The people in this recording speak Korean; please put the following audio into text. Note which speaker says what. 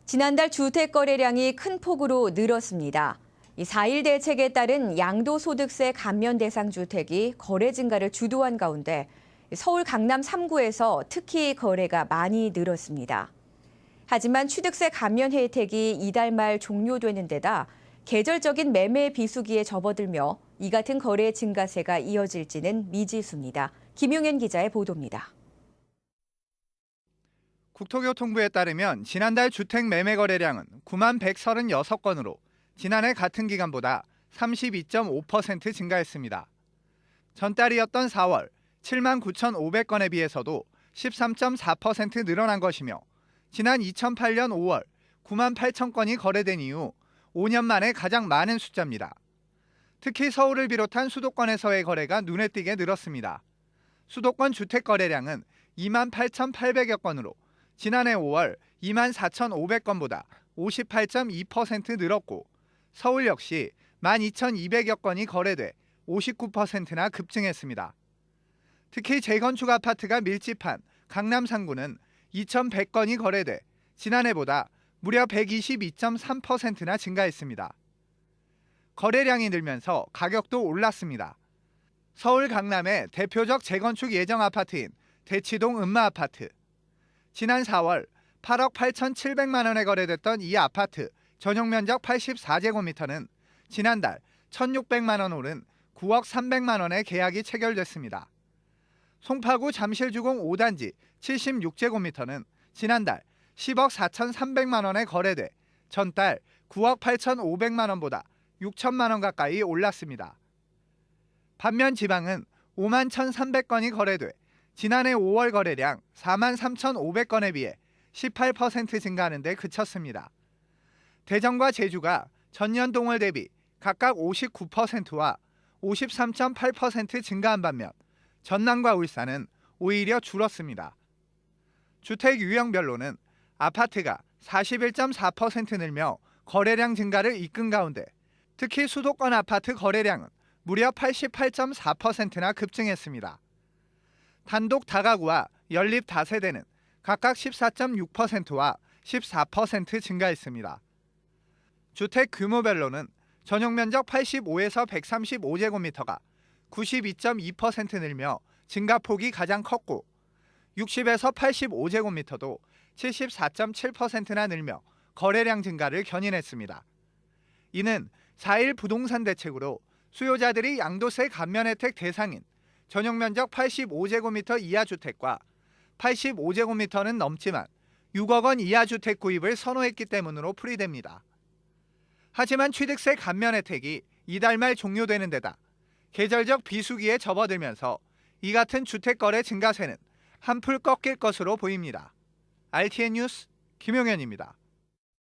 Speaker 1: 지난달 주택 거래량이 큰 폭으로 늘었습니다. 이 4일 대책에 따른 양도소득세 감면 대상 주택이 거래 증가를 주도한 가운데 서울 강남 3구에서 특히 거래가 많이 늘었습니다. 하지만 취득세 감면 혜택이 이달 말 종료되는 데다 계절적인 매매 비수기에 접어들며 이 같은 거래 증가세가 이어질지는 미지수입니다. 김용현 기자의 보도입니다.
Speaker 2: 국토교통부에 따르면 지난달 주택 매매 거래량은 9만 136건으로 지난해 같은 기간보다 32.5% 증가했습니다. 전달이었던 4월 7만 9,500건에 비해서도 13.4% 늘어난 것이며 지난 2008년 5월 9만 8천 건이 거래된 이후 5년 만에 가장 많은 숫자입니다. 특히 서울을 비롯한 수도권에서의 거래가 눈에 띄게 늘었습니다. 수도권 주택 거래량은 2만 8,800여 건으로 지난해 5월 2만 4,500건보다 58.2% 늘었고 서울 역시 12,200여 건이 거래돼 59%나 급증했습니다. 특히 재건축 아파트가 밀집한 강남 상구는 2,100건이 거래돼 지난해보다 무려 122.3%나 증가했습니다. 거래량이 늘면서 가격도 올랐습니다. 서울 강남의 대표적 재건축 예정 아파트인 대치동 음마아파트. 지난 4월 8억 8,700만 원에 거래됐던 이 아파트 전용 면적 84제곱미터는 지난달 1,600만 원 오른 9억 300만 원에 계약이 체결됐습니다. 송파구 잠실주공 5단지 76제곱미터는 지난달 10억 4,300만 원에 거래돼 전달 9억 8,500만 원보다 6천만 원 가까이 올랐습니다. 반면 지방은 5만 1,300건이 거래돼 지난해 5월 거래량 4만 3,500건에 비해 18% 증가하는 데 그쳤습니다. 대전과 제주가 전년 동월 대비 각각 59%와 53.8% 증가한 반면 전남과 울산은 오히려 줄었습니다. 주택 유형별로는 아파트가 41.4% 늘며 거래량 증가를 이끈 가운데 특히 수도권 아파트 거래량은 무려 88.4%나 급증했습니다. 단독 다가구와 연립 다세대는 각각 14.6%와 14% 증가했습니다. 주택 규모별로는 전용 면적 85에서 135제곱미터가 92.2% 늘며 증가폭이 가장 컸고 60에서 85제곱미터도 74.7%나 늘며 거래량 증가를 견인했습니다. 이는 4일 부동산 대책으로 수요자들이 양도세 감면 혜택 대상인 전용 면적 85제곱미터 이하 주택과 85제곱미터는 넘지만 6억 원 이하 주택 구입을 선호했기 때문으로 풀이됩니다. 하지만 취득세 감면 혜택이 이달 말 종료되는 데다 계절적 비수기에 접어들면서 이 같은 주택 거래 증가세는 한풀 꺾일 것으로 보입니다. RTN 뉴스 김용현입니다.